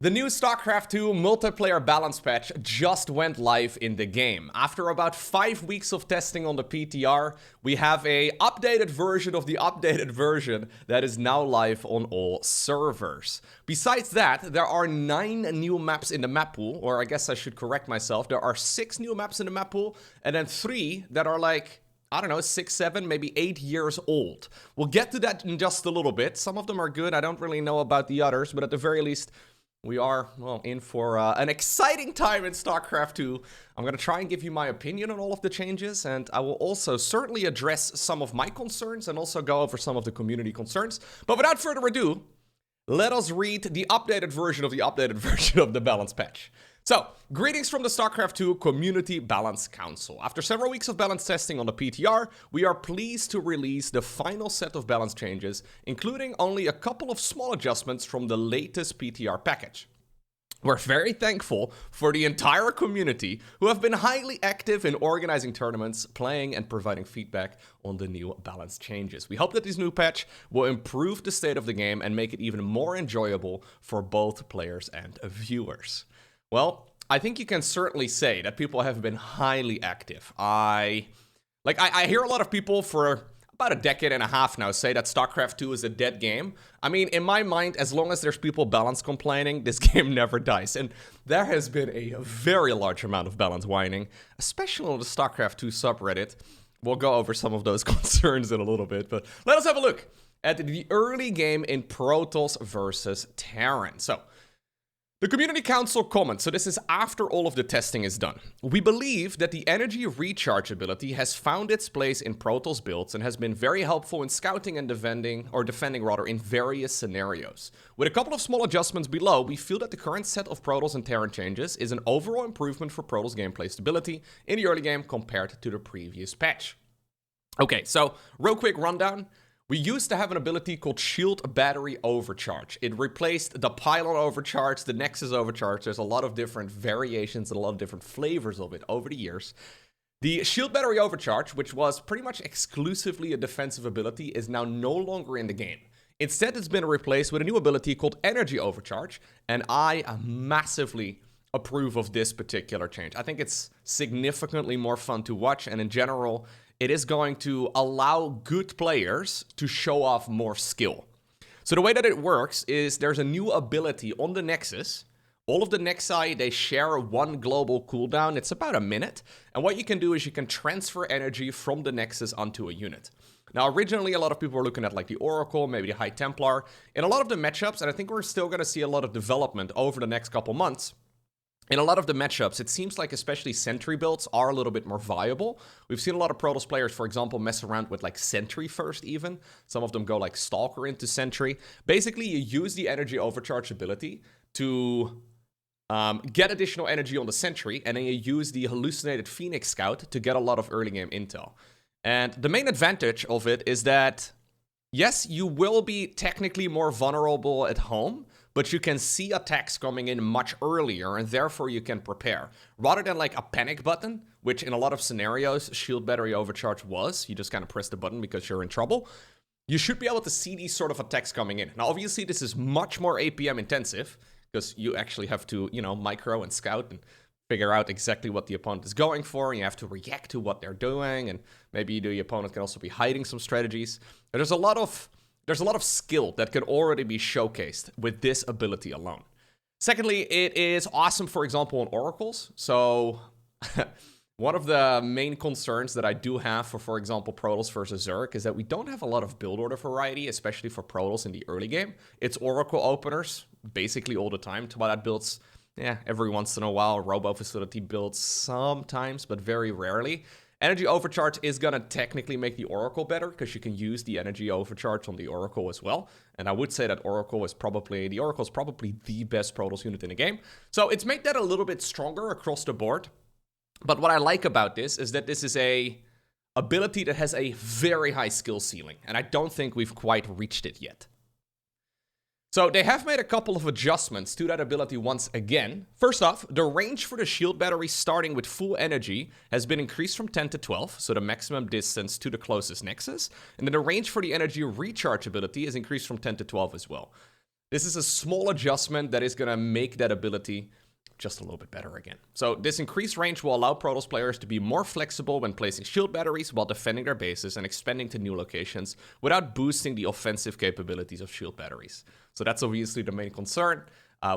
The new StarCraft 2 multiplayer balance patch just went live in the game. After about 5 weeks of testing on the PTR, we have a updated version of the updated version that is now live on all servers. Besides that, there are 9 new maps in the map pool, or I guess I should correct myself. There are 6 new maps in the map pool, and then 3 that are like, I don't know, 6, 7, maybe 8 years old. We'll get to that in just a little bit. Some of them are good. I don't really know about the others, but at the very least, we are, well, in for an exciting time in StarCraft 2. I'm going to try and give you my opinion on all of the changes, and I will also certainly address some of my concerns and also go over some of the community concerns. But without further ado, let us read the updated version of the balance patch. So, greetings from the StarCraft 2 Community Balance Council. After several weeks of balance testing on the PTR, we are pleased to release the final set of balance changes, including only a couple of small adjustments from the latest PTR package. We're very thankful for the entire community who have been highly active in organizing tournaments, playing, and providing feedback on the new balance changes. We hope that this new patch will improve the state of the game and make it even more enjoyable for both players and viewers. Well, I think you can certainly say that people have been highly active. I hear a lot of people for about a decade and a half now say that StarCraft 2 is a dead game. I mean, in my mind, as long as there's people balance complaining, this game never dies. And there has been a very large amount of balance whining, especially on the StarCraft 2 subreddit. We'll go over some of those concerns in a little bit, but let us have a look at the early game in Protoss versus Terran. So, the Community Council comments, so this is after all of the testing is done. We believe that the energy recharge ability has found its place in Protoss builds and has been very helpful in scouting and defending in various scenarios. With a couple of small adjustments below, we feel that the current set of Protoss and Terran changes is an overall improvement for Protoss gameplay stability in the early game compared to the previous patch. Okay, so real quick rundown. We used to have an ability called Shield Battery Overcharge. It replaced the Pylon Overcharge, the Nexus Overcharge. There's a lot of different variations and a lot of different flavors of it over the years. The Shield Battery Overcharge, which was pretty much exclusively a defensive ability, is now no longer in the game. Instead, it's been replaced with a new ability called Energy Overcharge, and I massively approve of this particular change. I think it's significantly more fun to watch, and in general, it is going to allow good players to show off more skill. So the way that it works is there's a new ability on the Nexus. All of the Nexi, they share one global cooldown. It's about a minute. And what you can do is you can transfer energy from the Nexus onto a unit. Now, originally, a lot of people were looking at like the Oracle, maybe the High Templar. In a lot of the matchups, and I think we're still going to see a lot of development over the next couple months, in a lot of the matchups, it seems like especially Sentry builds are a little bit more viable. We've seen a lot of Protoss players, for example, mess around with like Sentry first even. Some of them go like Stalker into Sentry. Basically, you use the Energy Overcharge ability to get additional energy on the Sentry, and then you use the Hallucinated Phoenix Scout to get a lot of early game intel. And the main advantage of it is that, yes, you will be technically more vulnerable at home, but you can see attacks coming in much earlier, and therefore you can prepare. Rather than like a panic button, which in a lot of scenarios, Shield Battery Overcharge was, you just kind of press the button because you're in trouble, you should be able to see these sort of attacks coming in. Now, obviously, this is much more APM intensive, because you actually have to, micro and scout and figure out exactly what the opponent is going for, and you have to react to what they're doing, and maybe the opponent can also be hiding some strategies. There's a lot of skill that can already be showcased with this ability alone. Secondly, it is awesome, for example, on Oracles. So one of the main concerns that I do have for example, Protoss versus Zerg is that we don't have a lot of build order variety, especially for Protoss in the early game. It's Oracle openers basically all the time. Twilight builds, every once in a while. Robo Facility builds sometimes, but very rarely. Energy Overcharge is going to technically make the Oracle better, because you can use the Energy Overcharge on the Oracle as well. And I would say that Oracle is probably the best Protoss unit in the game. So it's made that a little bit stronger across the board. But what I like about this is that this is a ability that has a very high skill ceiling, and I don't think we've quite reached it yet. So they have made a couple of adjustments to that ability once again. First off, the range for the shield battery starting with full energy has been increased from 10 to 12, so the maximum distance to the closest nexus. And then the range for the energy recharge ability is increased from 10 to 12 as well. This is a small adjustment that is going to make that ability just a little bit better again. So this increased range will allow Protoss players to be more flexible when placing shield batteries while defending their bases and expanding to new locations without boosting the offensive capabilities of shield batteries. So that's obviously the main concern.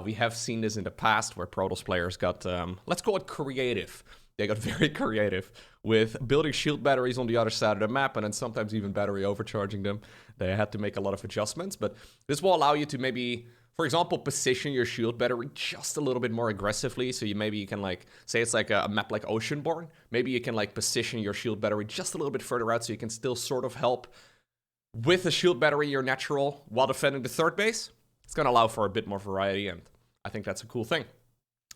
We have seen this in the past where Protoss players got, let's call it creative. They got very creative with building shield batteries on the other side of the map and then sometimes even battery overcharging them. They had to make a lot of adjustments, but this will allow you to maybe, for example, position your shield battery just a little bit more aggressively. So you can like, say it's like a map like Oceanborn. Maybe you can like position your shield battery just a little bit further out so you can still sort of help with the shield battery your natural while defending the third base. It's going to allow for a bit more variety, and I think that's a cool thing.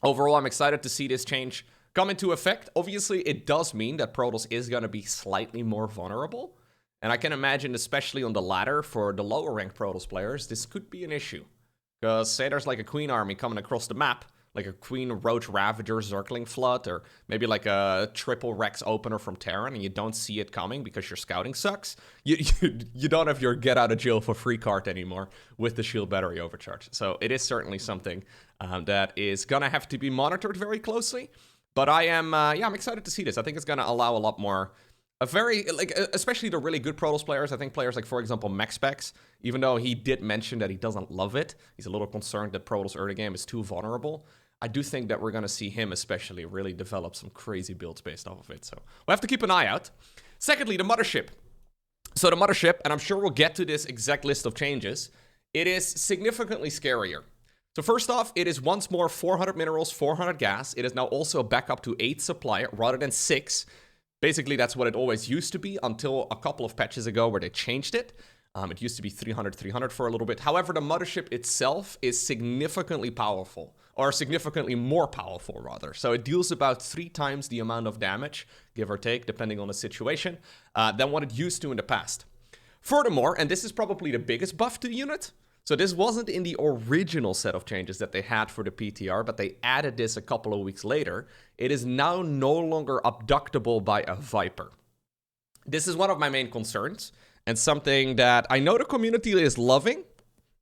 Overall, I'm excited to see this change come into effect. Obviously, it does mean that Protoss is going to be slightly more vulnerable. And I can imagine, especially on the ladder, for the lower ranked Protoss players, this could be an issue. Because say there's like a Queen army coming across the map, like a Queen Roach Ravager Zergling Flood, or maybe like a triple Rex opener from Terran, and you don't see it coming because your scouting sucks. You don't have your get out of jail for free card anymore with the shield battery overcharge. So it is certainly something that is gonna have to be monitored very closely. But I'm excited to see this. I think it's gonna allow a lot more. Especially the really good Protoss players. I think players like, for example, MaxPax, even though he did mention that he doesn't love it, he's a little concerned that Protoss early game is too vulnerable. I do think that we're going to see him especially really develop some crazy builds based off of it. So we'll have to keep an eye out. Secondly, the Mothership. So the Mothership, and I'm sure we'll get to this exact list of changes, it is significantly scarier. So first off, it is once more 400 minerals, 400 gas. It is now also back up to 8 supply rather than 6. Basically, that's what it always used to be until a couple of patches ago where they changed it. It used to be 300 for a little bit. However, the Mothership itself is significantly powerful, or significantly more powerful, rather. So it deals about 3 times the amount of damage, give or take, depending on the situation, than what it used to in the past. Furthermore, and this is probably the biggest buff to the unit, so this wasn't in the original set of changes that they had for the PTR, but they added this a couple of weeks later. It is now no longer abductable by a Viper. This is one of my main concerns, and something that I know the community is loving.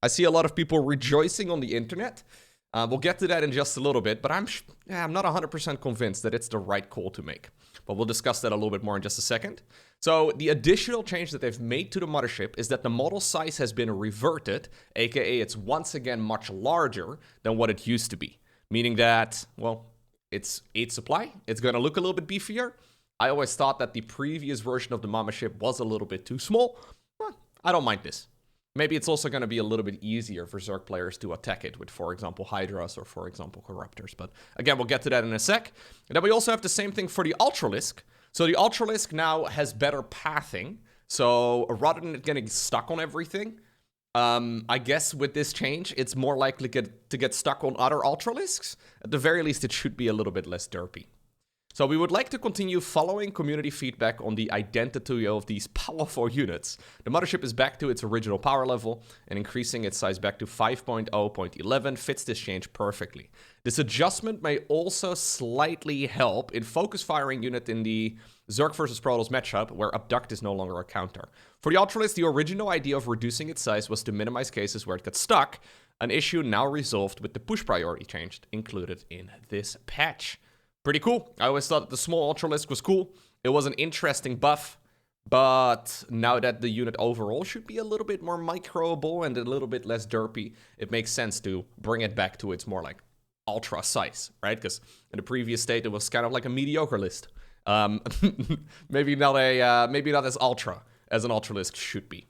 I see a lot of people rejoicing on the internet. We'll get to that in just a little bit, but I'm not 100% convinced that it's the right call to make. But we'll discuss that a little bit more in just a second. So the additional change that they've made to the Mothership is that the model size has been reverted, aka it's once again much larger than what it used to be. Meaning that, well, it's 8 supply. It's going to look a little bit beefier. I always thought that the previous version of the Mothership was a little bit too small. Well, I don't mind this. Maybe it's also going to be a little bit easier for Zerg players to attack it with, for example, Hydras or, for example, Corruptors. But again, we'll get to that in a sec. And then we also have the same thing for the Ultralisk. So the Ultralisk now has better pathing. So rather than it getting stuck on everything, I guess with this change, it's more likely to get stuck on other Ultralisks. At the very least, it should be a little bit less derpy. So we would like to continue following community feedback on the identity of these powerful units. The Mothership is back to its original power level, and increasing its size back to 5.0.11 fits this change perfectly. This adjustment may also slightly help in focus firing unit in the Zerg versus Protoss matchup, where Abduct is no longer a counter. For the Ultralisk, the original idea of reducing its size was to minimize cases where it got stuck, an issue now resolved with the push priority change included in this patch. Pretty cool. I always thought the small Ultralisk was cool. It was an interesting buff, but now that the unit overall should be a little bit more microable and a little bit less derpy, it makes sense to bring it back to its more like ultra size, right? Because in the previous state, it was kind of like a mediocre list. Maybe not as ultra as an Ultralisk should be.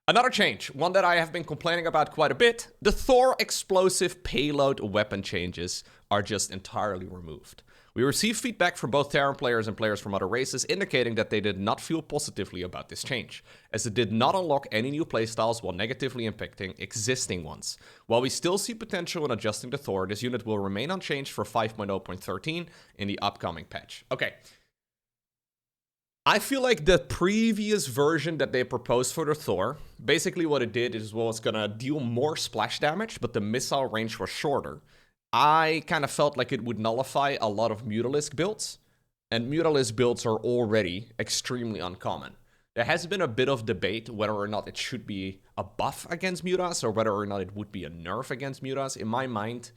Another change, one that I have been complaining about quite a bit, the Thor explosive payload weapon changes are just entirely removed. We received feedback from both Terran players and players from other races indicating that they did not feel positively about this change, as it did not unlock any new playstyles while negatively impacting existing ones. While we still see potential in adjusting the Thor, this unit will remain unchanged for 5.0.13 in the upcoming patch. Okay. I feel like the previous version that they proposed for the Thor, basically what it did is, well, it's gonna deal more splash damage, but the missile range was shorter. I kind of felt like it would nullify a lot of Mutalisk builds, and Mutalisk builds are already extremely uncommon. there has been a bit of debate whether or not it should be a buff against Mutas or whether or not it would be a nerf against Mutas. In my mind,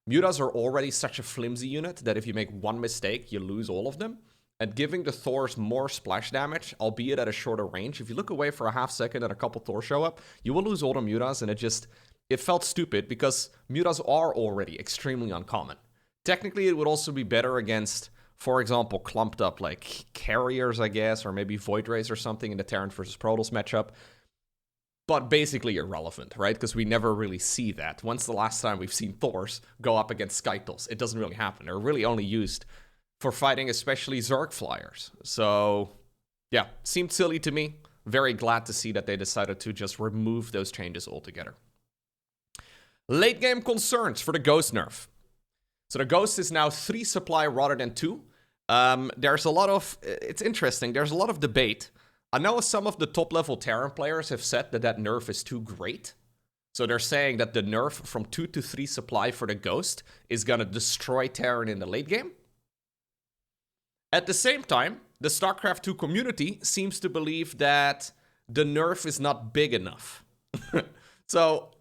Mutas are already such a flimsy unit that if you make one mistake, you lose all of them. And giving the Thors more splash damage, albeit at a shorter range, if you look away for a half second and a couple Thors show up, you will lose all the Mutas, and it felt stupid because Mutas are already extremely uncommon. Technically, it would also be better against, for example, clumped up like carriers, I guess, or maybe Void Rays or something in the Terran versus Protoss matchup. But basically irrelevant, right? Because we never really see that. When's the last time we've seen Thors go up against Skytals? It doesn't really happen. They're really only used for fighting especially Zerg flyers. So, yeah, seemed silly to me. Very glad to see that they decided to just remove those changes altogether. Late game concerns for the Ghost nerf. So the Ghost is now 3 supply rather than 2. There's a lot of... It's interesting. There's a lot of debate. I know some of the top-level Terran players have said that that nerf is too great. So they're saying that the nerf from 2 to 3 supply for the Ghost is going to destroy Terran in the late game. At the same time, the StarCraft 2 community seems to believe that the nerf is not big enough. So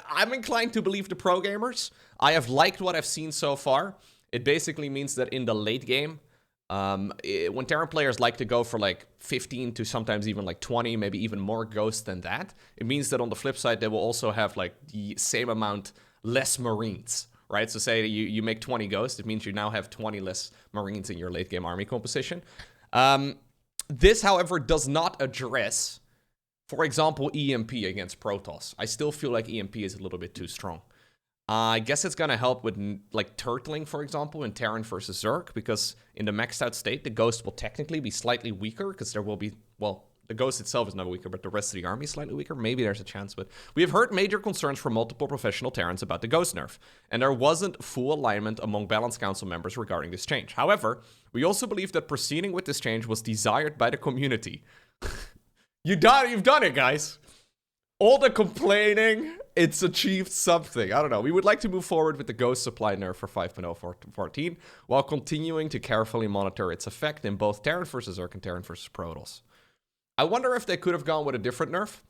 I'm inclined to believe the pro gamers. I have liked what I've seen so far. It basically means that in the late game, when Terran players like to go for like 15 to sometimes even like 20, maybe even more Ghosts than that, it means that on the flip side, they will also have like the same amount less Marines, right? So say you make 20 Ghosts, it means you now have 20 less Marines in your late game army composition. This, however, does not address, for example, EMP against Protoss. I still feel like EMP is a little bit too strong. I guess it's going to help with, like, turtling, for example, in Terran versus Zerg, because in the maxed out state, the Ghost will technically be slightly weaker, because there will be, well, the Ghost itself is not weaker, but the rest of the army is slightly weaker. Maybe there's a chance, but we have heard major concerns from multiple professional Terrans about the Ghost nerf, and there wasn't full alignment among Balance Council members regarding this change. However, we also believe that proceeding with this change was desired by the community. You've done it, guys. All the complaining, it's achieved something. I don't know. We would like to move forward with the Ghost supply nerf for 5.014 while continuing to carefully monitor its effect in both Terran versus Zerg and Terran versus Protoss. I wonder if they could have gone with a different nerf.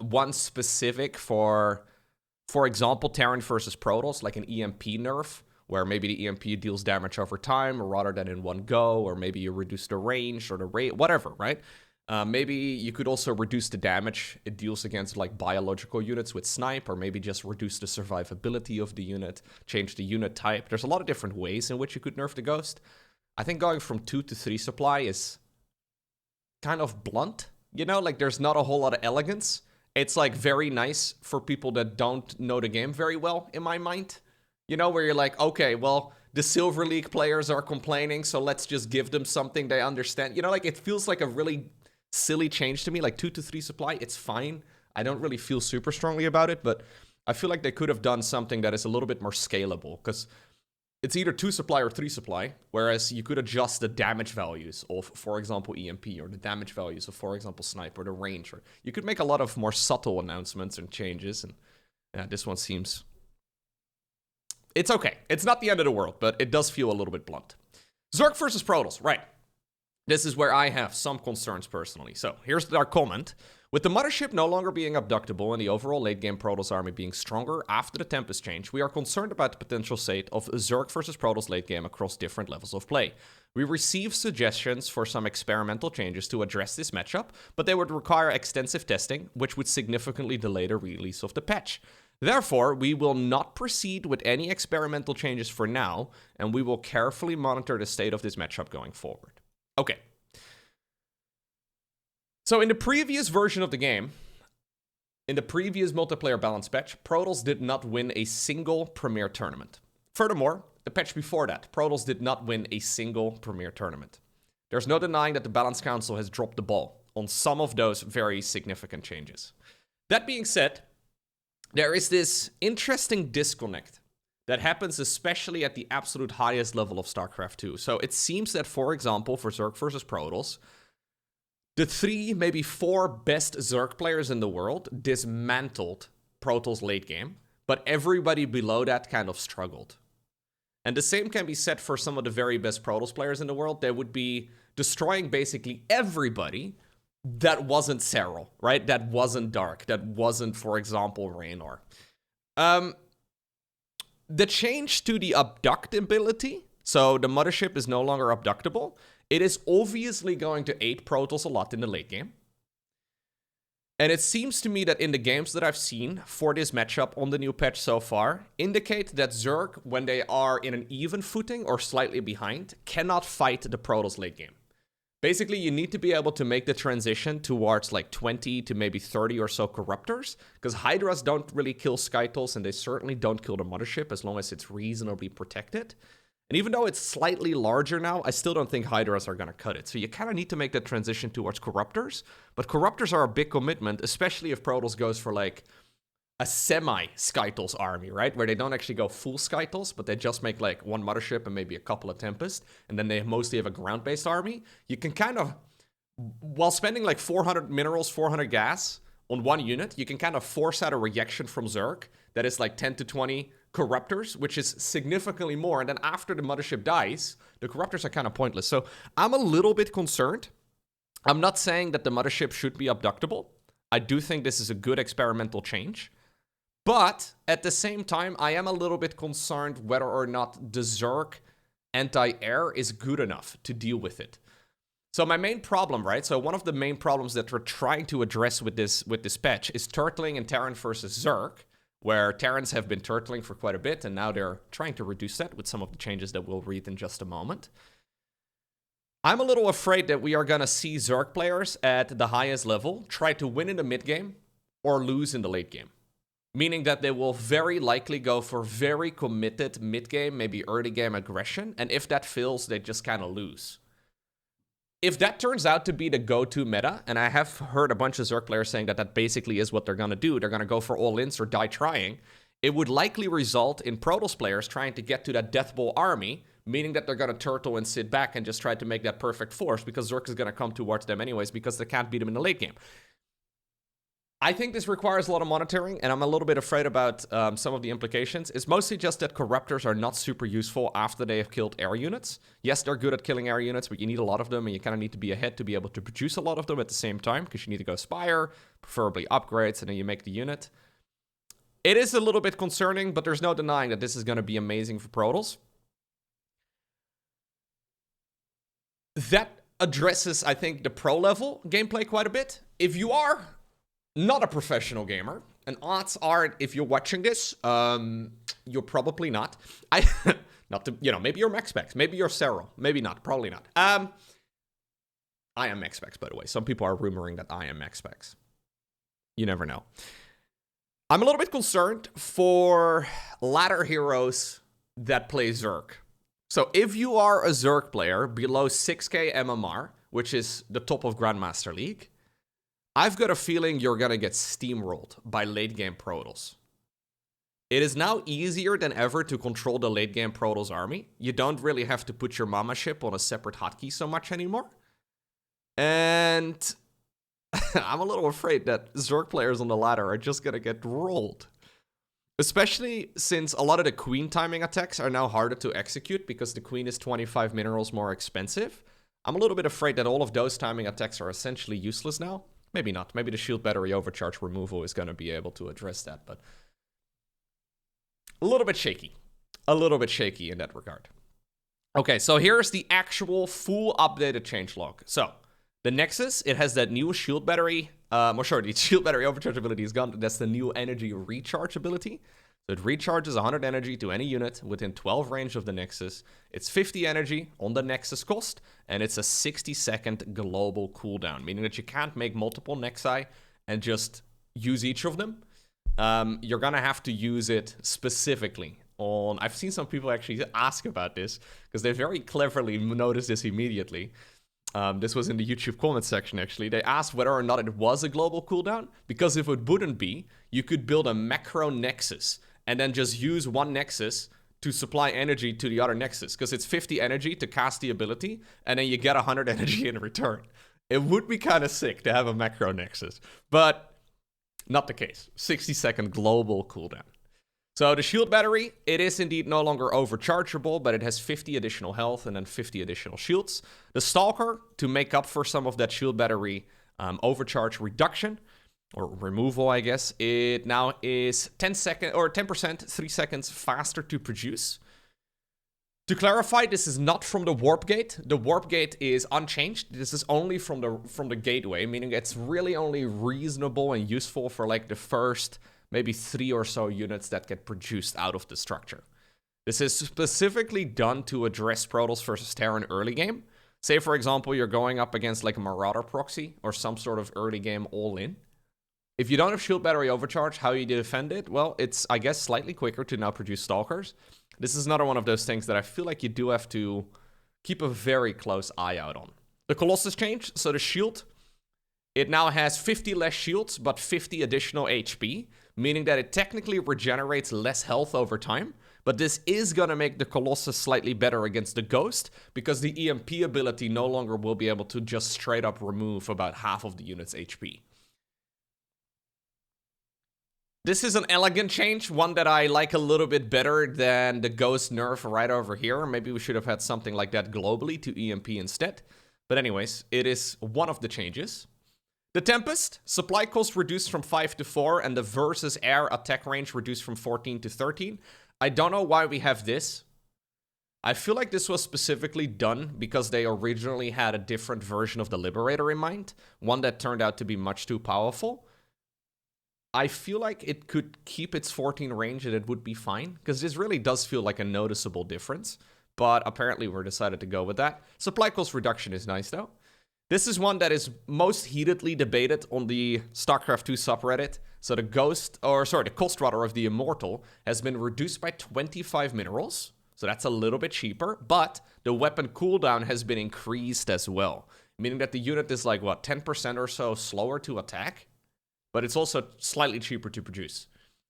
One specific for example, Terran versus Protoss, like an EMP nerf, where maybe the EMP deals damage over time rather than in one go, or maybe you reduce the range or the rate, whatever, right? Maybe you could also reduce the damage it deals against like biological units with snipe, or maybe just reduce the survivability of the unit, change the unit type. There's a lot of different ways in which you could nerf the Ghost. I think going from 2 to 3 supply is kind of blunt, you know, like there's not a whole lot of elegance. It's like very nice for people that don't know the game very well, in my mind. You know, where you're like, okay, well, the Silver League players are complaining, so let's just give them something they understand. You know, like it feels like a really silly change to me, like 2 to 3 supply, it's fine. I don't really feel super strongly about it, but I feel like they could have done something that is a little bit more scalable, because it's either 2 supply or 3 supply, whereas you could adjust the damage values of, for example, EMP, or the damage values of, for example, Snipe, or the range, or you could make a lot of more subtle announcements and changes, and yeah, this one seems... It's okay. It's not the end of the world, but it does feel a little bit blunt. Zerg versus Protoss, right. This is where I have some concerns personally. So here's our comment. With the Mothership no longer being abductable and the overall late-game Protoss army being stronger after the Tempest change, we are concerned about the potential state of Zerg versus Protoss late game across different levels of play. We received suggestions for some experimental changes to address this matchup, but they would require extensive testing, which would significantly delay the release of the patch. Therefore, we will not proceed with any experimental changes for now, and we will carefully monitor the state of this matchup going forward. Okay. So in the previous version of the game, in the previous multiplayer balance patch, Protoss did not win a single Premier tournament. Furthermore, the patch before that, Protoss did not win a single Premier tournament. There's no denying that the Balance Council has dropped the ball on some of those very significant changes. That being said, there is this interesting disconnect that happens especially at the absolute highest level of StarCraft 2. So it seems that, for example, for Zerg versus Protoss, the 3, maybe 4 best Zerg players in the world dismantled Protoss late game, but everybody below that kind of struggled. And the same can be said for some of the very best Protoss players in the world. They would be destroying basically everybody that wasn't Serral, right? That wasn't Dark, that wasn't, for example, Raynor. The change to the abduct ability, so the Mothership is no longer abductable, it is obviously going to aid Protoss a lot in the late game. And it seems to me that in the games that I've seen for this matchup on the new patch so far, indicate that Zerg, when they are in an even footing or slightly behind, cannot fight the Protoss late game. Basically, you need to be able to make the transition towards like 20 to maybe 30 or so Corruptors, because Hydras don't really kill Skytles, and they certainly don't kill the Mothership as long as it's reasonably protected. And even though it's slightly larger now, I still don't think Hydras are going to cut it. So you kind of need to make that transition towards Corruptors. But Corruptors are a big commitment, especially if Protoss goes for like a semi-Skytles army, right? Where they don't actually go full Skytles, but they just make like one Mothership and maybe a couple of Tempest. And then they mostly have a ground-based army. You can kind of, while spending like 400 minerals, 400 gas on one unit, you can kind of force out a reaction from Zerg that is like 10 to 20 Corruptors, which is significantly more. And then after the Mothership dies, the Corruptors are kind of pointless. So I'm a little bit concerned. I'm not saying that the Mothership should be abductable. I do think this is a good experimental change. But at the same time, I am a little bit concerned whether or not the Zerg anti-air is good enough to deal with it. So my main problem, right? So one of the main problems that we're trying to address with this patch is turtling in Terran versus Zerg, where Terrans have been turtling for quite a bit, and now they're trying to reduce that with some of the changes that we'll read in just a moment. I'm a little afraid that we are going to see Zerg players at the highest level try to win in the mid game or lose in the late game. Meaning that they will very likely go for very committed mid game, maybe early game aggression, and if that fails, they just kind of lose. If that turns out to be the go-to meta, and I have heard a bunch of Zerg players saying that that basically is what they're going to do, they're going to go for all-ins or die trying, it would likely result in Protoss players trying to get to that Death Bowl army, meaning that they're going to turtle and sit back and just try to make that perfect force, because Zerg is going to come towards them anyways, because they can't beat them in the late game. I think this requires a lot of monitoring, and I'm a little bit afraid about some of the implications. It's mostly just that Corruptors are not super useful after they have killed air units. Yes, they're good at killing air units, but you need a lot of them, and you kind of need to be ahead to be able to produce a lot of them at the same time, because you need to go Spire, preferably upgrades, and then you make the unit. It is a little bit concerning, but there's no denying that this is going to be amazing for Protoss. That addresses, I think, the pro-level gameplay quite a bit. If you are not a professional gamer, and odds are, if you're watching this, you're probably not. Not to, maybe you're max specs, maybe you're Serral, maybe not, probably not. I am max specs, by the way. Some people are rumoring that I am max specs. You never know. I'm a little bit concerned for ladder heroes that play Zerg. So if you are a Zerg player below 6k MMR, which is the top of Grandmaster League, I've got a feeling you're going to get steamrolled by late-game Protoss. It is now easier than ever to control the late-game Protoss army. You don't really have to put your mama ship on a separate hotkey so much anymore. And I'm a little afraid that Zerg players on the ladder are just going to get rolled. Especially since a lot of the Queen timing attacks are now harder to execute because the Queen is 25 minerals more expensive. I'm a little bit afraid that all of those timing attacks are essentially useless now. Maybe not. Maybe the shield battery overcharge removal is going to be able to address that, but a little bit shaky. A little bit shaky in that regard. Okay, so here's the actual full updated changelog. So, the Nexus, it has that new shield battery, the shield battery overcharge ability is gone. That's the new energy recharge ability. So it recharges 100 energy to any unit within 12 range of the Nexus. It's 50 energy on the Nexus cost, and it's a 60-second global cooldown, meaning that you can't make multiple Nexi and just use each of them. You're gonna have to use it specifically on... I've seen some people actually ask about this, because they very cleverly noticed this immediately. This was in the YouTube comment section, actually. They asked whether or not it was a global cooldown, because if it wouldn't be, you could build a macro Nexus and then just use one Nexus to supply energy to the other Nexus, because it's 50 energy to cast the ability, and then you get 100 energy in return. It would be kind of sick to have a macro Nexus, but not the case. 60-second global cooldown. So the shield battery, it is indeed no longer overchargeable, but it has 50 additional health and then 50 additional shields. The Stalker, to make up for some of that shield battery overcharge reduction, or removal, I guess, it now is 10%, 3 seconds faster to produce. To clarify, this is not from the warp gate. The warp gate is unchanged. This is only from the gateway, meaning it's really only reasonable and useful for like the first maybe 3 or so units that get produced out of the structure. This is specifically done to address Protoss versus Terran early game. Say, for example, you're going up against like a Marauder proxy or some sort of early game all-in. If you don't have shield battery overcharge, how you defend it? Well, it's, I guess, slightly quicker to now produce Stalkers. This is another one of those things that I feel like you do have to keep a very close eye out on. The Colossus change, so the shield, it now has 50 less shields, but 50 additional HP, meaning that it technically regenerates less health over time. But this is going to make the Colossus slightly better against the Ghost, because the EMP ability no longer will be able to just straight up remove about half of the unit's HP. This is an elegant change, one that I like a little bit better than the Ghost nerf right over here. Maybe we should have had something like that globally to EMP instead. But anyways, it is one of the changes. The Tempest, supply cost reduced from 5 to 4, and the versus air attack range reduced from 14 to 13. I don't know why we have this. I feel like this was specifically done because they originally had a different version of the Liberator in mind, one that turned out to be much too powerful. I feel like it could keep its 14 range and it would be fine, because this really does feel like a noticeable difference, but apparently we're decided to go with that. Supply cost reduction is nice though. This is one that is most heatedly debated on the StarCraft 2 subreddit. So the cost rather of the Immortal has been reduced by 25 minerals, so that's a little bit cheaper, but the weapon cooldown has been increased as well, meaning that the unit is like, what, 10% or so slower to attack? But it's also slightly cheaper to produce.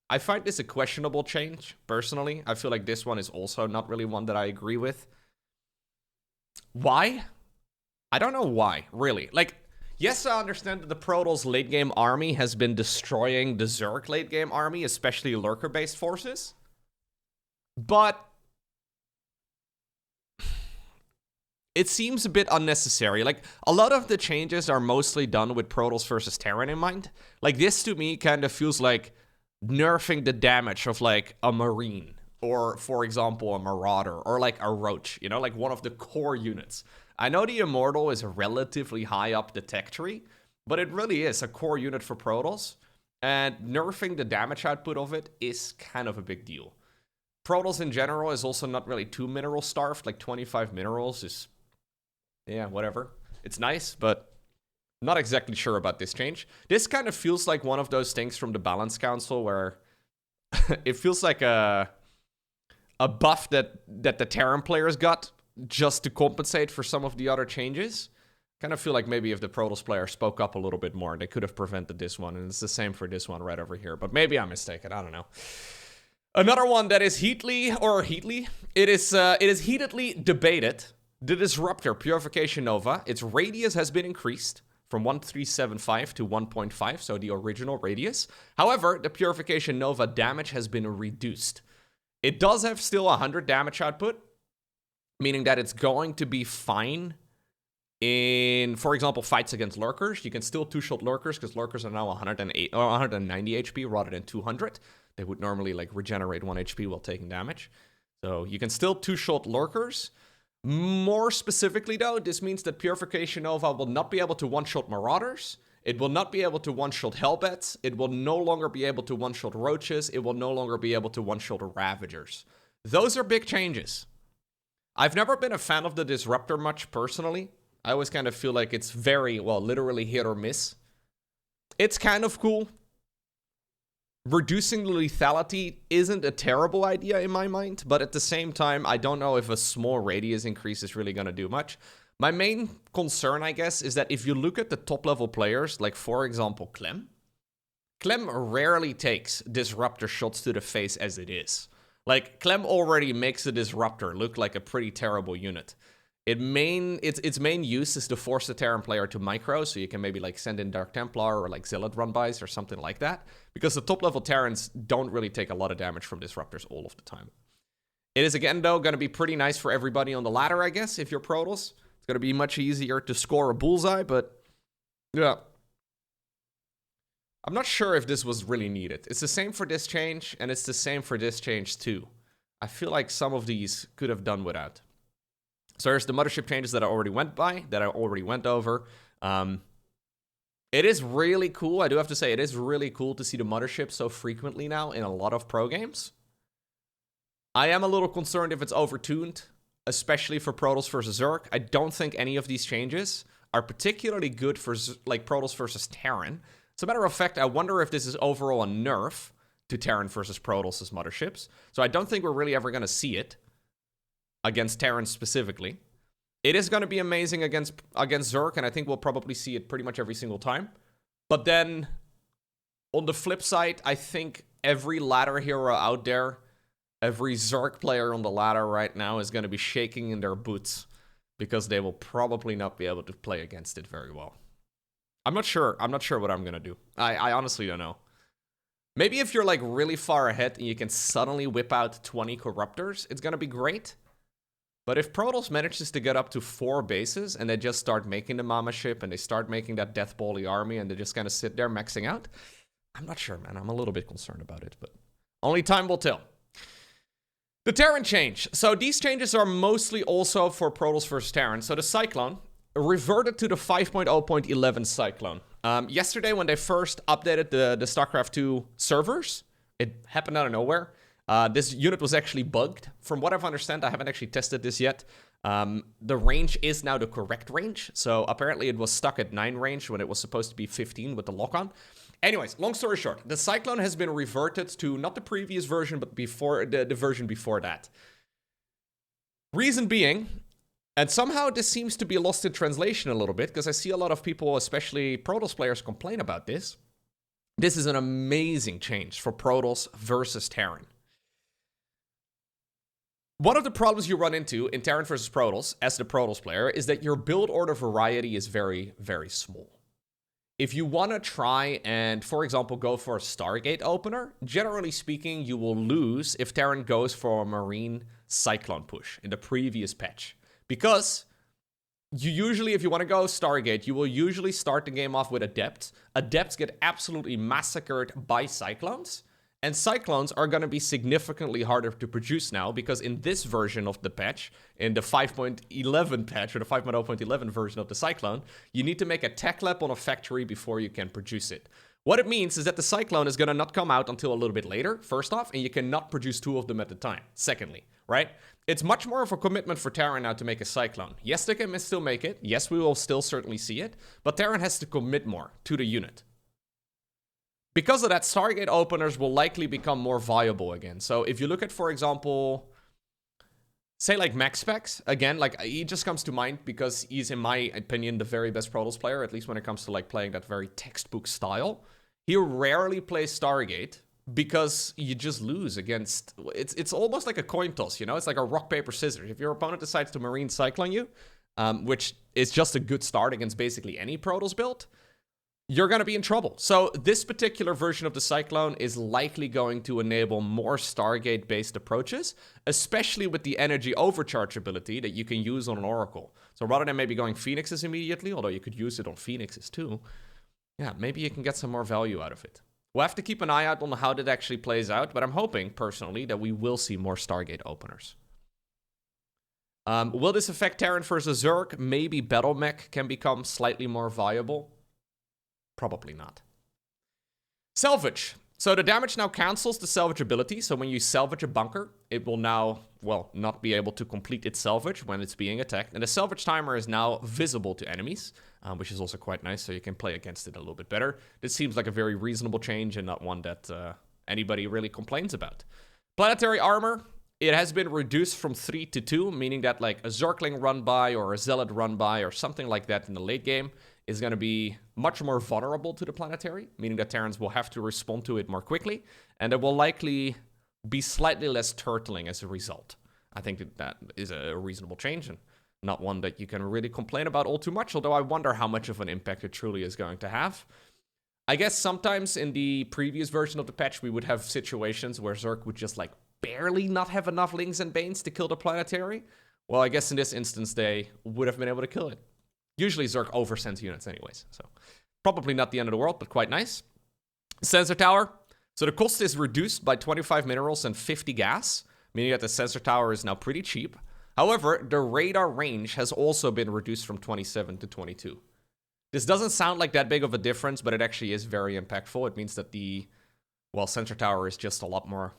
I find this a questionable change, personally. I feel like this one is also not really one that I agree with. Why? I don't know why, really. Like, yes, I understand that the Protoss late-game army has been destroying the Zerg late-game army, especially lurker-based forces. But it seems a bit unnecessary. Like, a lot of the changes are mostly done with Protoss versus Terran in mind. Like, this to me kind of feels like nerfing the damage of, like, a Marine. Or, for example, a Marauder. Or, like, a Roach. You know, like, one of the core units. I know the Immortal is relatively high up the tech tree, but it really is a core unit for Protoss. And nerfing the damage output of it is kind of a big deal. Protoss in general is also not really too mineral starved. Like, 25 minerals is... yeah, whatever. It's nice, but not exactly sure about this change. This kind of feels like one of those things from the Balance Council where it feels like a buff that the Terran players got just to compensate for some of the other changes. Kind of feel like maybe if the Protoss player spoke up a little bit more, they could have prevented this one, and it's the same for this one right over here. But maybe I'm mistaken, I don't know. Another one that is heatedly heatedly debated. The Disruptor Purification Nova, its radius has been increased from 1375 to 1.5, so the original radius. However, the Purification Nova damage has been reduced. It does have still 100 damage output, meaning that it's going to be fine in, for example, fights against lurkers. You can still two-shot lurkers, because lurkers are now 108 or 190 HP rather than 200. They would normally like regenerate 1 HP while taking damage. So you can still two-shot lurkers. More specifically, though, this means that Purification Nova will not be able to one-shot Marauders. It will not be able to one-shot Hellbats. It will no longer be able to one-shot Roaches. It will no longer be able to one-shot Ravagers. Those are big changes. I've never been a fan of the Disruptor much, personally. I always kind of feel like it's very, well, literally hit or miss. It's kind of cool. Reducing the lethality isn't a terrible idea in my mind, but at the same time, I don't know if a small radius increase is really going to do much. My main concern, I guess, is that if you look at the top-level players, like, for example, Clem rarely takes Disruptor shots to the face as it is. Like, Clem already makes a Disruptor look like a pretty terrible unit. Its main use is to force the Terran player to micro, so you can maybe like send in Dark Templar or like Zealot run-bys or something like that. Because the top-level Terrans don't really take a lot of damage from Disruptors all of the time. It is, again, though, going to be pretty nice for everybody on the ladder, I guess, if you're Protoss. It's going to be much easier to score a bullseye, but yeah. I'm not sure if this was really needed. It's the same for this change, and it's the same for this change, too. I feel like some of these could have done without. So there's the Mothership changes that I already went over. It is really cool. I do have to say, it is really cool to see the Mothership so frequently now in a lot of pro games. I am a little concerned if it's overtuned, especially for Protoss versus Zerg. I don't think any of these changes are particularly good for like Protoss versus Terran. As a matter of fact, I wonder if this is overall a nerf to Terran versus Protoss' Motherships. So I don't think we're really ever going to see it against Terran specifically. It is going to be amazing against Zerg, and I think we'll probably see it pretty much every single time. But then, on the flip side, I think every ladder hero out there, every Zerg player on the ladder right now is going to be shaking in their boots because they will probably not be able to play against it very well. I'm not sure what I'm going to do. I honestly don't know. Maybe if you're like really far ahead and you can suddenly whip out 20 Corruptors, it's going to be great. But if Protoss manages to get up to 4 bases and they just start making the Mama ship and they start making that Death Bally army and they just kind of sit there maxing out, I'm not sure, man. I'm a little bit concerned about it, but only time will tell. The Terran change. So these changes are mostly also for Protoss versus Terran. So the Cyclone reverted to the 5.0.11 Cyclone. Yesterday, when they first updated the StarCraft 2 servers, it happened out of nowhere. This unit was actually bugged. From what I've understood, I haven't actually tested this yet. The range is now the correct range. So apparently it was stuck at 9 range when it was supposed to be 15 with the lock-on. Anyways, long story short, the Cyclone has been reverted to not the previous version, but before the version before that. Reason being, and somehow this seems to be lost in translation a little bit, because I see a lot of people, especially Protoss players, complain about this. This is an amazing change for Protoss versus Terran. One of the problems you run into in Terran versus Protoss, as the Protoss player, is that your build order variety is very, very small. If you want to try and, for example, go for a Stargate opener, generally speaking, you will lose if Terran goes for a Marine Cyclone push in the previous patch. Because you usually, if you want to go Stargate, you will usually start the game off with Adepts. Adepts get absolutely massacred by Cyclones. And Cyclones are going to be significantly harder to produce now, because in this version of the patch, in the 5.11 patch, or the 5.0.11 version of the Cyclone, you need to make a tech lab on a factory before you can produce it. What it means is that the Cyclone is going to not come out until a little bit later, first off, and you cannot produce 2 of them at a time, secondly, right? It's much more of a commitment for Terran now to make a Cyclone. Yes, they can still make it. Yes, we will still certainly see it, but Terran has to commit more to the unit. Because of that, Stargate openers will likely become more viable again. So if you look at, for example, say like Max Specs, again, like he just comes to mind because he's, in my opinion, the very best Protoss player, at least when it comes to like playing that very textbook style. He rarely plays Stargate because you just lose against, it's almost like a coin toss, you know? It's like a rock, paper, scissors. If your opponent decides to Marine Cyclone you, which is just a good start against basically any Protoss build, you're going to be in trouble. So this particular version of the Cyclone is likely going to enable more Stargate-based approaches, especially with the energy overcharge ability that you can use on an Oracle. So rather than maybe going Phoenixes immediately, although you could use it on Phoenixes too, yeah, maybe you can get some more value out of it. We'll have to keep an eye out on how that actually plays out, but I'm hoping, personally, that we will see more Stargate openers. Will this affect Terran versus Zerg? Maybe Battle Mech can become slightly more viable. Probably not. Salvage. So the damage now cancels the salvage ability. So when you salvage a bunker, it will now, well, not be able to complete its salvage when it's being attacked. And the salvage timer is now visible to enemies, which is also quite nice. So you can play against it a little bit better. This seems like a very reasonable change and not one that anybody really complains about. Planetary armor. It has been reduced from 3 to 2, meaning that like a Zergling run by or a Zealot run by or something like that in the late game is going to be much more vulnerable to the planetary, meaning that Terrans will have to respond to it more quickly, and there will likely be slightly less turtling as a result. I think that is a reasonable change, and not one that you can really complain about all too much, although I wonder how much of an impact it truly is going to have. I guess sometimes in the previous version of the patch, we would have situations where Zerg would just like barely not have enough Lings and Banes to kill the planetary. Well, I guess in this instance, they would have been able to kill it. Usually Zerg oversends units anyways, so probably not the end of the world, but quite nice. Sensor tower. So the cost is reduced by 25 minerals and 50 gas, meaning that the sensor tower is now pretty cheap. However, the radar range has also been reduced from 27 to 22. This doesn't sound like that big of a difference, but it actually is very impactful. It means that the, well, sensor tower is just a lot more,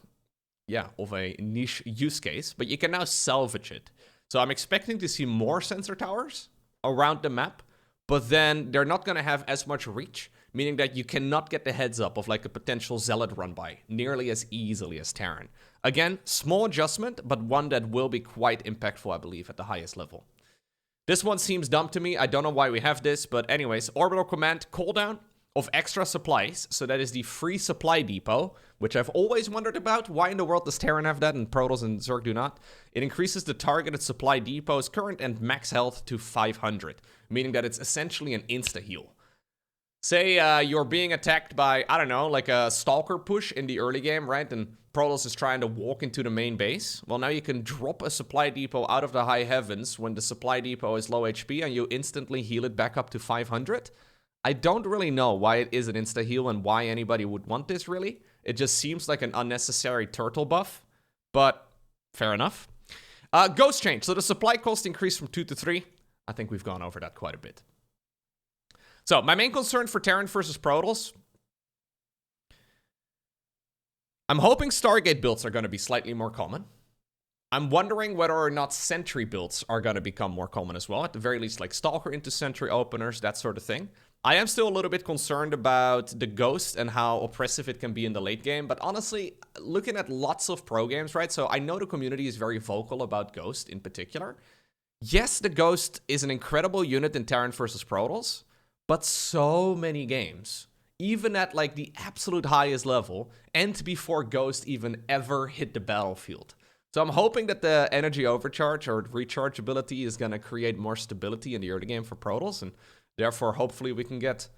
of a niche use case, but you can now salvage it. So I'm expecting to see more sensor towers around the map, but then they're not going to have as much reach, meaning that you cannot get the heads up of like a potential Zealot run by nearly as easily as Terran. Again, small adjustment, but one that will be quite impactful, I believe, at the highest level. This one seems dumb to me. I don't know why we have this, but anyways, orbital command cooldown of extra supplies. So that is the free supply depot, which I've always wondered about. Why in the world does Terran have that and Protoss and Zerg do not? It increases the targeted supply depot's current and max health to 500, meaning that it's essentially an insta-heal. Say you're being attacked by, I don't know, like a Stalker push in the early game, right? And Protoss is trying to walk into the main base. Well, now you can drop a supply depot out of the high heavens when the supply depot is low HP and you instantly heal it back up to 500. I don't really know why it is an insta-heal and why anybody would want this, really. It just seems like an unnecessary turtle buff, but fair enough. Ghost change. So the supply cost increased from 2 to 3. I think we've gone over that quite a bit. So, my main concern for Terran versus Protoss, I'm hoping Stargate builds are going to be slightly more common. I'm wondering whether or not Sentry builds are going to become more common as well. At the very least, like Stalker into Sentry openers, that sort of thing. I am still a little bit concerned about the Ghost and how oppressive it can be in the late game. But honestly, looking at lots of pro games, right? So, I know the community is very vocal about Ghost in particular. Yes, the Ghost is an incredible unit in Terran versus Protoss. But so many games, even at like the absolute highest level, end before Ghost even ever hit the battlefield. So I'm hoping that the energy overcharge or recharge ability is going to create more stability in the early game for Protoss, and therefore hopefully we can get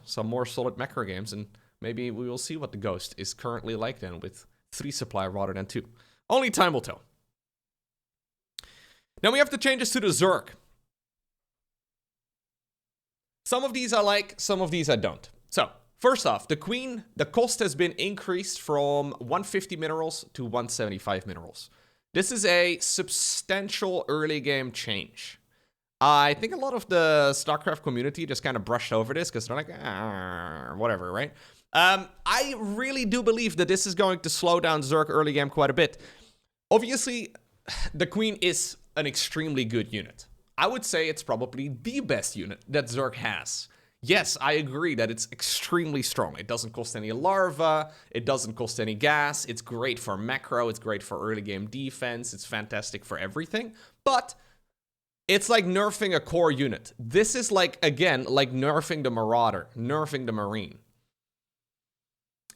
some more solid macro games, and maybe we will see what the Ghost is currently like then with 3 supply rather than 2. Only time will tell. Now we have the changes to the Zerg. Some of these I like, some of these I don't. So, first off, the Queen, the cost has been increased from 150 minerals to 175 minerals. This is a substantial early game change. I think a lot of the StarCraft community just kind of brushed over this because they're like, whatever, right? I really do believe that this is going to slow down Zerg early game quite a bit. Obviously, the Queen is an extremely good unit. I would say it's probably the best unit that Zerg has. Yes, I agree that it's extremely strong. It doesn't cost any larva, it doesn't cost any gas, it's great for macro, it's great for early game defense, it's fantastic for everything, but it's like nerfing a core unit. This is like, again, like nerfing the Marauder, nerfing the Marine.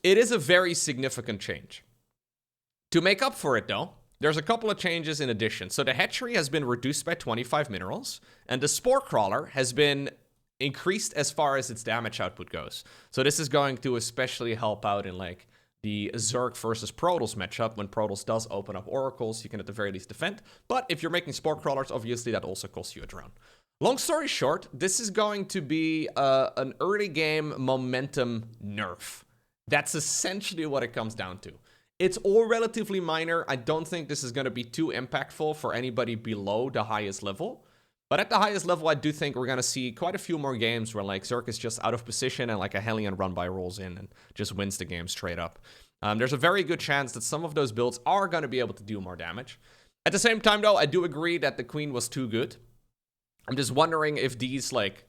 It is a very significant change. To make up for it though, there's a couple of changes in addition. So the hatchery has been reduced by 25 minerals, and the spore crawler has been increased as far as its damage output goes. So this is going to especially help out in like the Zerg versus Protoss matchup. When Protoss does open up oracles, you can at the very least defend. But if you're making spore crawlers, obviously that also costs you a drone. Long story short, this is going to be an early game momentum nerf. That's essentially what it comes down to. It's all relatively minor. I don't think this is going to be too impactful for anybody below the highest level. But at the highest level, I do think we're going to see quite a few more games where like Zerg is just out of position and like a Hellion run-by rolls in and just wins the game straight up. There's a very good chance that some of those builds are going to be able to do more damage. At the same time, though, I do agree that the Queen was too good. I'm just wondering if these like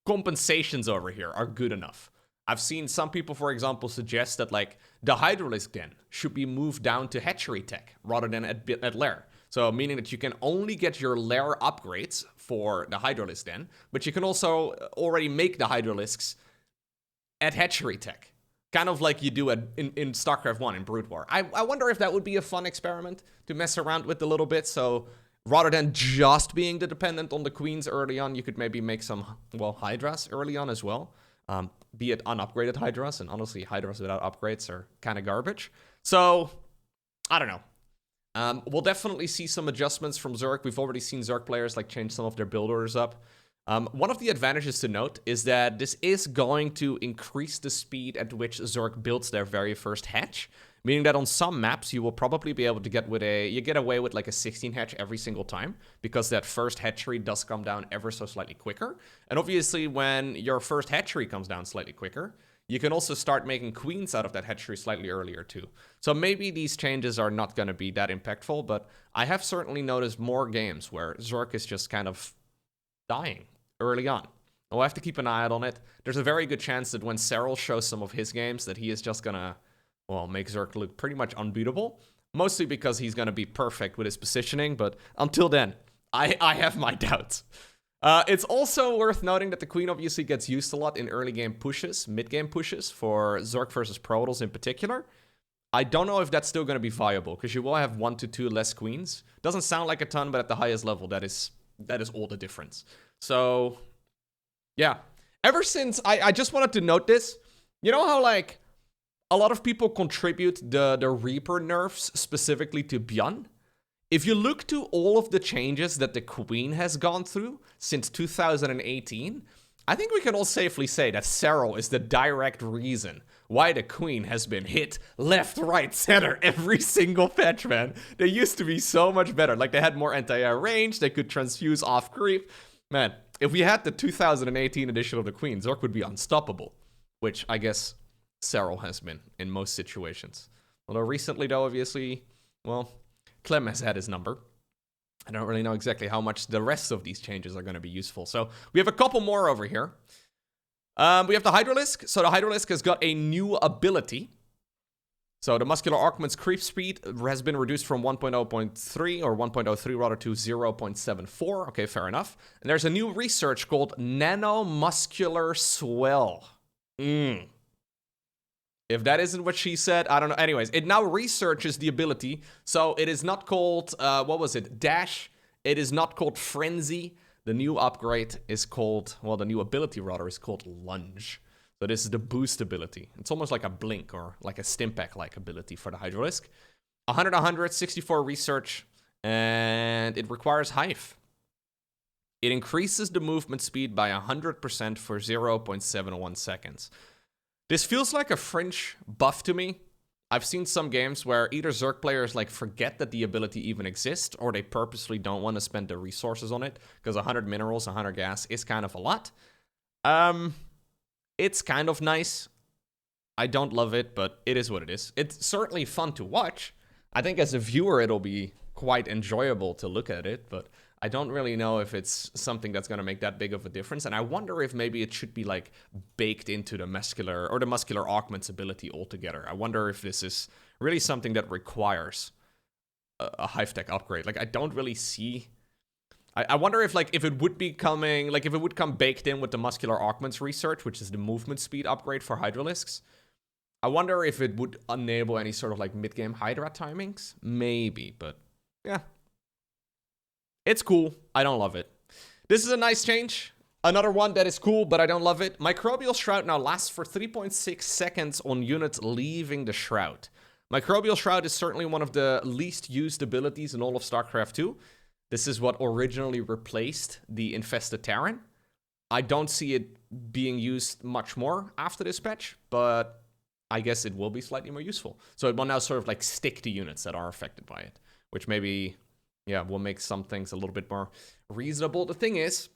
compensations over here are good enough. I've seen some people, for example, suggest that like the Hydralisk den should be moved down to hatchery tech rather than at lair. So meaning that you can only get your lair upgrades for the Hydralisk den, but you can also already make the Hydralisks at hatchery tech. Kind of like you do in StarCraft 1 in Brood War. I wonder if that would be a fun experiment to mess around with a little bit. So Rather than just being dependent on the queens early on, you could maybe make some, well, Hydras early on as well. Be it unupgraded Hydras, and honestly, Hydras without upgrades are kind of garbage. So, I don't know. We'll definitely see some adjustments from Zerg. We've already seen Zerg players like change some of their build orders up. One of the advantages to note is that this is going to increase the speed at which Zerg builds their very first hatch. Meaning that on some maps, you will probably be able to get away with like a 16 hatch every single time, because that first hatchery does come down ever so slightly quicker. And obviously, when your first hatchery comes down slightly quicker, you can also start making queens out of that hatchery slightly earlier too. So maybe these changes are not going to be that impactful, but I have certainly noticed more games where Zerg is just kind of dying early on. We'll have to keep an eye out on it. There's a very good chance that when Cyril shows some of his games that he is just going to, well, make Zerg look pretty much unbeatable. Mostly because he's going to be perfect with his positioning, but until then, I have my doubts. It's also worth noting that the Queen obviously gets used a lot in early game pushes, mid game pushes, for Zerg versus Protoss in particular. I don't know if that's still going to be viable, because you will have 1 to 2 less Queens. Doesn't sound like a ton, but at the highest level, that is all the difference. So, yeah. Ever since, I just wanted to note this. You know how, like, a lot of people contribute the Reaper nerfs specifically to Bjorn? If you look to all of the changes that the Queen has gone through since 2018, I think we can all safely say that Cyril is the direct reason why the Queen has been hit left, right, center every single patch, man. They used to be so much better. Like, they had more anti-air range, they could transfuse off creep. Man, if we had the 2018 edition of the Queen, Zerg would be unstoppable. Which, I guess, Cyril has been in most situations. Although recently, though, obviously, well, Clem has had his number. I don't really know exactly how much the rest of these changes are going to be useful. So we have a couple more over here. We have the Hydralisk. So the Hydralisk has got a new ability. So the Muscular Augment's creep speed has been reduced from 1.0.3 or 1.03 rather to 0.74. Okay, fair enough. And there's a new research called Nanomuscular Swell. If that isn't what she said, I don't know. Anyways, it now researches the ability. So it is not called, what was it? Dash. It is not called Frenzy. The new upgrade is called, well, the new ability rather is called Lunge. So this is the boost ability. It's almost like a Blink or like a Stimpack-like ability for the Hydralisk. 100, 64 research, and it requires Hive. It increases the movement speed by 100% for 0.71 seconds. This feels like a fringe buff to me. I've seen some games where either Zerg players like forget that the ability even exists, or they purposely don't want to spend the resources on it, because 100 minerals, 100 gas is kind of a lot. It's kind of nice. I don't love it, but it is what it is. It's certainly fun to watch. I think as a viewer, it'll be quite enjoyable to look at it, but I don't really know if it's something that's going to make that big of a difference. And I wonder if maybe it should be like baked into the muscular augment's ability altogether. I wonder if this is really something that requires a Hive Tech upgrade. Like, I don't really see. I wonder if it would be coming, like if it would come baked in with the muscular augments research, which is the movement speed upgrade for Hydralisks. I wonder if it would enable any sort of like mid-game Hydra timings. Maybe, but yeah. It's cool. I don't love it. This is a nice change. Another one that is cool, but I don't love it. Microbial Shroud now lasts for 3.6 seconds on units leaving the Shroud. Microbial Shroud is certainly one of the least used abilities in all of StarCraft 2. This is what originally replaced the Infested Terran. I don't see it being used much more after this patch, but I guess it will be slightly more useful. So it will now sort of like stick to units that are affected by it, which maybe, yeah, will make some things a little bit more reasonable. The thing is,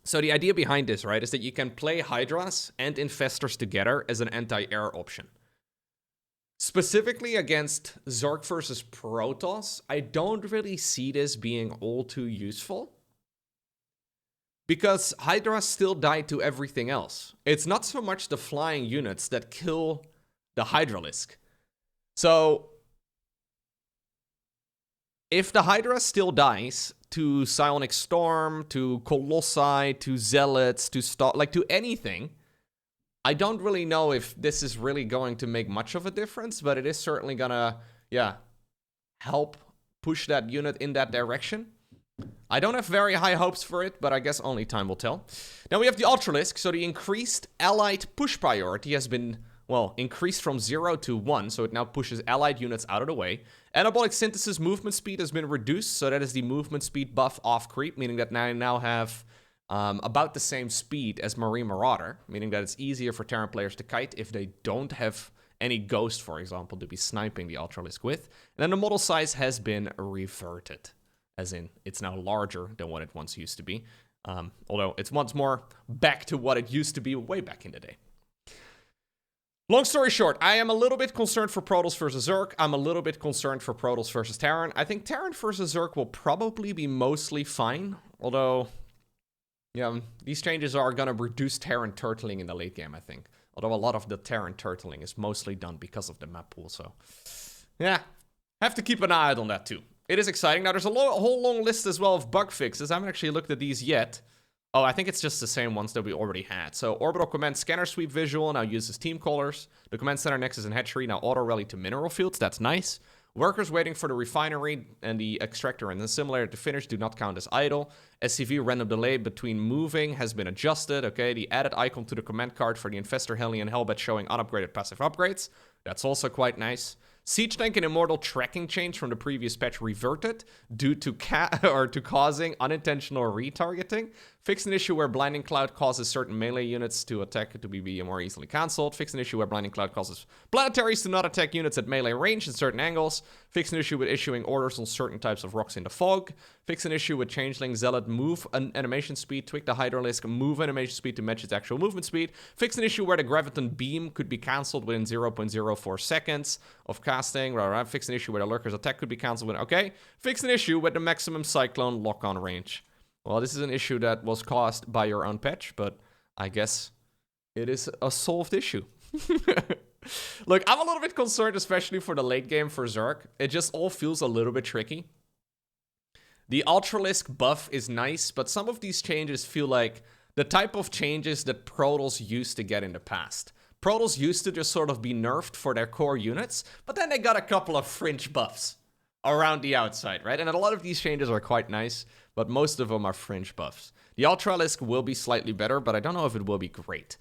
so the idea behind this, right, is that you can play Hydras and Infestors together as an anti-air option. Specifically against Zerg versus Protoss, I don't really see this being all too useful. Because Hydras still die to everything else. It's not so much the flying units that kill the Hydralisk. So if the Hydra still dies to Psionic Storm, to Colossi, to Zealots, to anything, I don't really know if this is really going to make much of a difference, but it is certainly gonna, yeah, help push that unit in that direction. I don't have very high hopes for it, but I guess only time will tell. Now we have the Ultralisk, so the increased allied push priority has been, well, increased from 0 to 1, so it now pushes allied units out of the way. Anabolic Synthesis movement speed has been reduced, so that is the movement speed buff off creep, meaning that I now have about the same speed as Marine Marauder, meaning that it's easier for Terran players to kite if they don't have any Ghost, for example, to be sniping the Ultralisk with. And then the model size has been reverted, as in it's now larger than what it once used to be, although it's once more back to what it used to be way back in the day. Long story short, I am a little bit concerned for Protoss versus Zerg. I'm a little bit concerned for Protoss versus Terran. I think Terran versus Zerg will probably be mostly fine, although, yeah, these changes are going to reduce Terran turtling in the late game, I think. Although a lot of the Terran turtling is mostly done because of the map pool, so yeah, have to keep an eye out on that too. It is exciting. Now, there's a whole long list as well of bug fixes. I haven't actually looked at these yet. Oh, I think it's just the same ones that we already had. So, Orbital Command Scanner Sweep Visual now uses Team Callers. The Command Center Nexus and Hatchery now auto-rally to Mineral Fields. That's nice. Workers waiting for the refinery and the extractor and the simulator to finish do not count as idle. SCV random delay between moving has been adjusted. Okay, the added icon to the command card for the Infestor, Heli, and Hellbat showing unupgraded passive upgrades. That's also quite nice. Siege Tank and Immortal tracking change from the previous patch reverted due to causing unintentional retargeting. Fixed an issue where Blinding Cloud causes certain melee units to attack to be more easily cancelled. Fixed an issue where Blinding Cloud causes planetaries to not attack units at melee range in certain angles. Fixed an issue with issuing orders on certain types of rocks in the fog. Fixed an issue with Changeling Zealot move animation speed. Tweak the Hydralisk move animation speed to match its actual movement speed. Fixed an issue where the Graviton Beam could be cancelled within 0.04 seconds of casting. Fixed an issue where the Lurker's attack could be cancelled within... Okay. Fixed an issue with the maximum Cyclone lock-on range. Well, this is an issue that was caused by your own patch, but I guess it is a solved issue. Look, I'm a little bit concerned, especially for the late game for Zerg. It just all feels a little bit tricky. The Ultralisk buff is nice, but some of these changes feel like the type of changes that Protoss used to get in the past. Protoss used to just sort of be nerfed for their core units, but then they got a couple of fringe buffs around the outside, right? And a lot of these changes are quite nice, but most of them are fringe buffs. The Ultralisk will be slightly better, but I don't know if it will be great.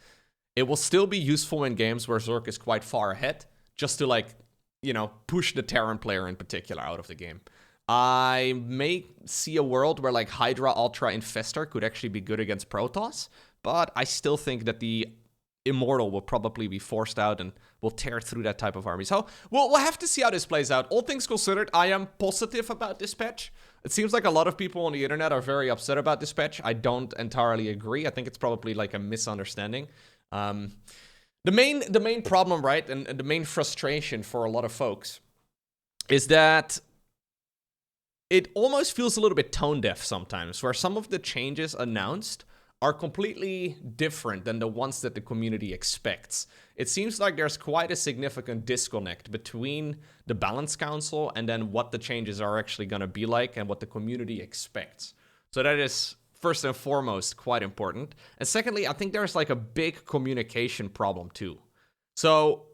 It will still be useful in games where Zerg is quite far ahead, just to, like, you know, push the Terran player in particular out of the game. I may see a world where, like, Hydra Ultra Infestor could actually be good against Protoss, but I still think that the Immortal will probably be forced out and will tear through that type of army. So we'll have to see how this plays out. All things considered, I am positive about this patch. It seems like a lot of people on the internet are very upset about this patch. I don't entirely agree. I think it's probably like a misunderstanding. The main problem, right, and the main frustration for a lot of folks is that it almost feels a little bit tone deaf sometimes, where some of the changes announced are completely different than the ones that the community expects. It seems like there's quite a significant disconnect between the Balance Council and then what the changes are actually going to be like and what the community expects. So that is, first and foremost, quite important. And secondly, I think there's like a big communication problem too. So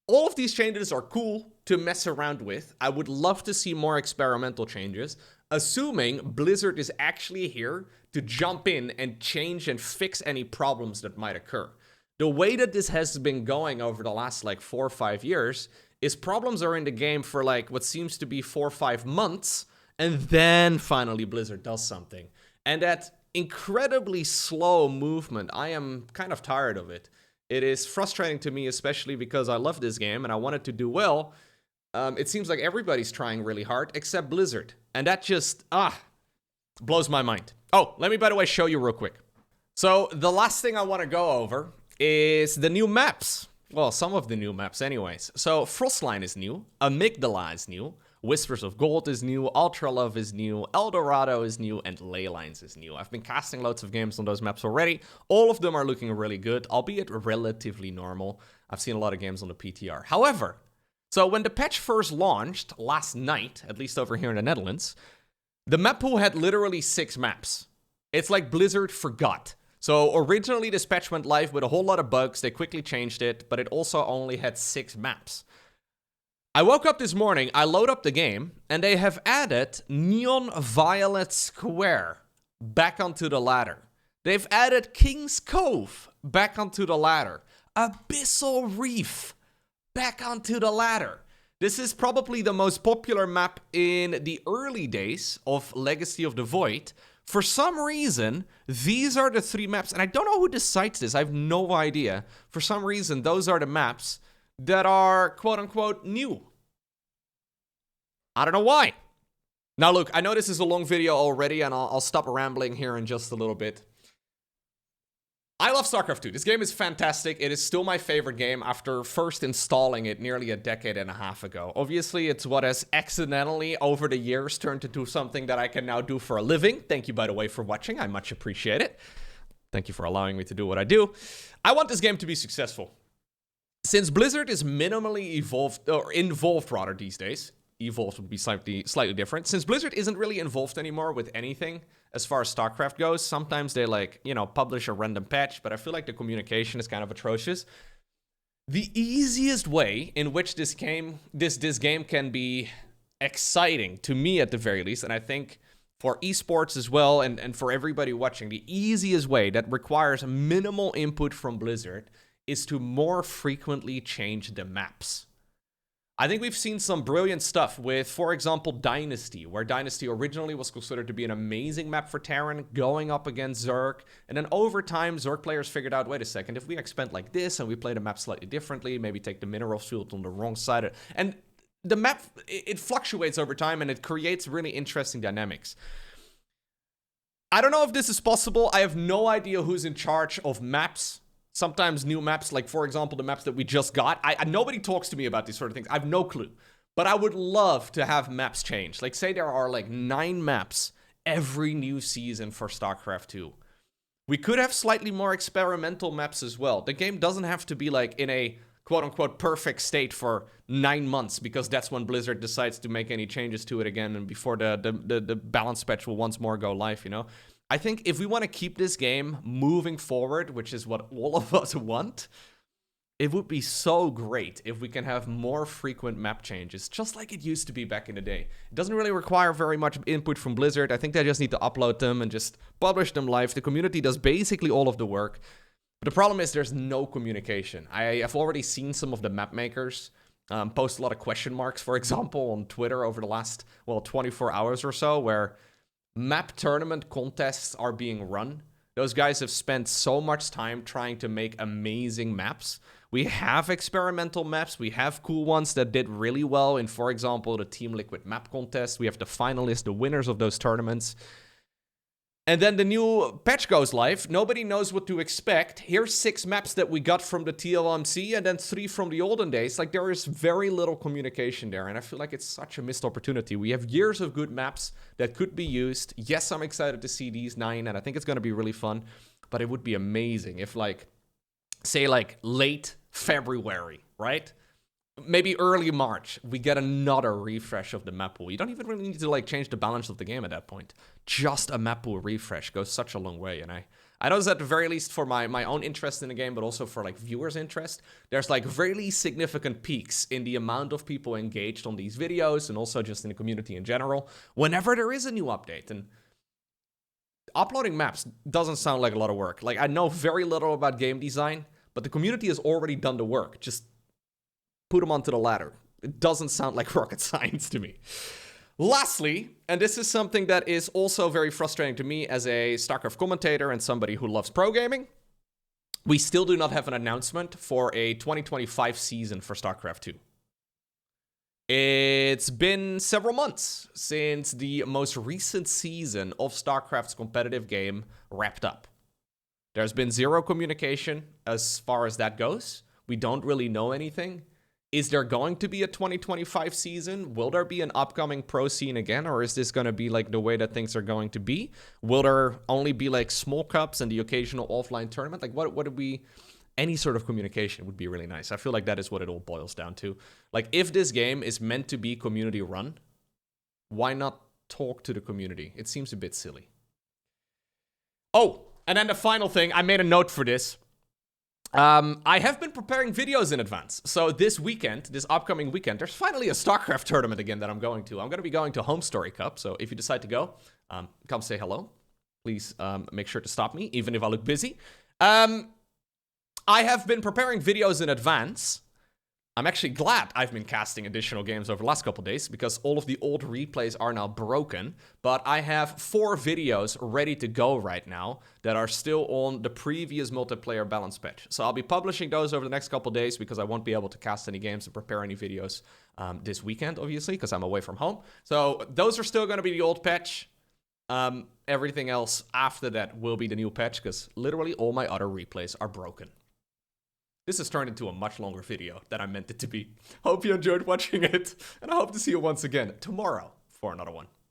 all of these changes are cool to mess around with. I would love to see more experimental changes, assuming Blizzard is actually here to jump in and change and fix any problems that might occur. The way that this has been going over the last like 4 or 5 years is problems are in the game for like what seems to be 4 or 5 months, and then finally Blizzard does something. And that incredibly slow movement, I am kind of tired of it. It is frustrating to me, especially because I love this game and I want it to do well. It seems like everybody's trying really hard except Blizzard. And that just, blows my mind. Oh, let me, by the way, show you real quick. So the last thing I want to go over is the new maps. Well, some of the new maps anyways. So Frostline is new, Amygdala is new, Whispers of Gold is new, Ultralove is new, Eldorado is new, and Leylines is new. I've been casting loads of games on those maps already. All of them are looking really good, albeit relatively normal. I've seen a lot of games on the PTR. However, so when the patch first launched last night, at least over here in the Netherlands, the map pool had literally 6 maps. It's like Blizzard forgot. So originally this patch went live with a whole lot of bugs. They quickly changed it, but it also only had 6 maps. I woke up this morning, I load up the game, and they have added Neon Violet Square back onto the ladder. They've added King's Cove back onto the ladder. Abyssal Reef back onto the ladder. This is probably the most popular map in the early days of Legacy of the Void. For some reason, these are the 3 maps, and I don't know who decides this, I have no idea. For some reason, those are the maps that are quote-unquote new. I don't know why. Now look, I know this is a long video already, and I'll stop rambling here in just a little bit. I love StarCraft 2. This game is fantastic. It is still my favorite game after first installing it nearly a decade and a half ago. Obviously, it's what has accidentally, over the years, turned into something that I can now do for a living. Thank you, by the way, for watching. I much appreciate it. Thank you for allowing me to do what I do. I want this game to be successful. Since Blizzard is minimally involved rather these days, evolved would be slightly different. Since Blizzard isn't really involved anymore with anything as far as StarCraft goes, sometimes they publish a random patch, but I feel like the communication is kind of atrocious. The easiest way in which this game can be exciting, to me at the very least, and I think for esports as well, and for everybody watching, the easiest way that requires minimal input from Blizzard is to more frequently change the maps. I think we've seen some brilliant stuff with, for example, Dynasty, where Dynasty originally was considered to be an amazing map for Terran, going up against Zerg, and then over time, Zerg players figured out, wait a second, if we expand like this and we play the map slightly differently, maybe take the mineral field on the wrong side, and the map, it fluctuates over time and it creates really interesting dynamics. I don't know if this is possible. I have no idea who's in charge of maps. Sometimes new maps, like for example, the maps that we just got. Nobody talks to me about these sort of things. I have no clue. But I would love to have maps change. Like say there are like 9 maps every new season for StarCraft 2. We could have slightly more experimental maps as well. The game doesn't have to be like in a quote-unquote perfect state for 9 months, because that's when Blizzard decides to make any changes to it again and before the balance patch will once more go live, you know? I think if we want to keep this game moving forward, which is what all of us want, it would be so great if we can have more frequent map changes, just like it used to be back in the day. It doesn't really require very much input from Blizzard. I think they just need to upload them and just publish them live. The community does basically all of the work. But the problem is there's no communication. I have already seen some of the map makers post a lot of question marks, for example, on Twitter over the last, 24 hours or so, where map tournament contests are being run. Those guys have spent so much time trying to make amazing maps. We have experimental maps. We have cool ones that did really well in, for example, the Team Liquid map contest. We have the finalists, the winners of those tournaments. And then the new patch goes live. Nobody knows what to expect. Here's 6 maps that we got from the TLMC and then 3 from the olden days. Like, there is very little communication there, and I feel like it's such a missed opportunity. We have years of good maps that could be used. Yes, I'm excited to see these 9, and I think it's going to be really fun. But it would be amazing if, say, late February, right? Maybe early March, we get another refresh of the map pool. You don't even really need to change the balance of the game at that point. Just a map pool refresh goes such a long way, and I notice at the very least for my own interest in the game, but also for viewers' interest, there's really significant peaks in the amount of people engaged on these videos, and also just in the community in general, whenever there is a new update. And uploading maps doesn't sound like a lot of work. I know very little about game design, but the community has already done the work. Just put them onto the ladder. It doesn't sound like rocket science to me. Lastly, and this is something that is also very frustrating to me as a StarCraft commentator and somebody who loves pro gaming, we still do not have an announcement for a 2025 season for StarCraft 2. It's been several months since the most recent season of StarCraft's competitive game wrapped up. There's been zero communication as far as that goes. We don't really know anything. Is there going to be a 2025 season? Will there be an upcoming pro scene again? Or is this going to be the way that things are going to be? Will there only be small cups and the occasional offline tournament? What would be... Any sort of communication would be really nice. I feel like that is what it all boils down to. If this game is meant to be community run, why not talk to the community? It seems a bit silly. Oh, and then the final thing, I made a note for this. I have been preparing videos in advance. So this weekend, this upcoming weekend, there's finally a StarCraft tournament again that I'm going to. I'm going to be going to Home Story Cup. So if you decide to go, come say hello. Please make sure to stop me, even if I look busy. I have been preparing videos in advance. I'm actually glad I've been casting additional games over the last couple days because all of the old replays are now broken. But I have 4 videos ready to go right now that are still on the previous multiplayer balance patch. So I'll be publishing those over the next couple days because I won't be able to cast any games and prepare any videos this weekend, obviously, because I'm away from home. So those are still going to be the old patch. Everything else after that will be the new patch because literally all my other replays are broken. This has turned into a much longer video than I meant it to be. Hope you enjoyed watching it, and I hope to see you once again tomorrow for another one.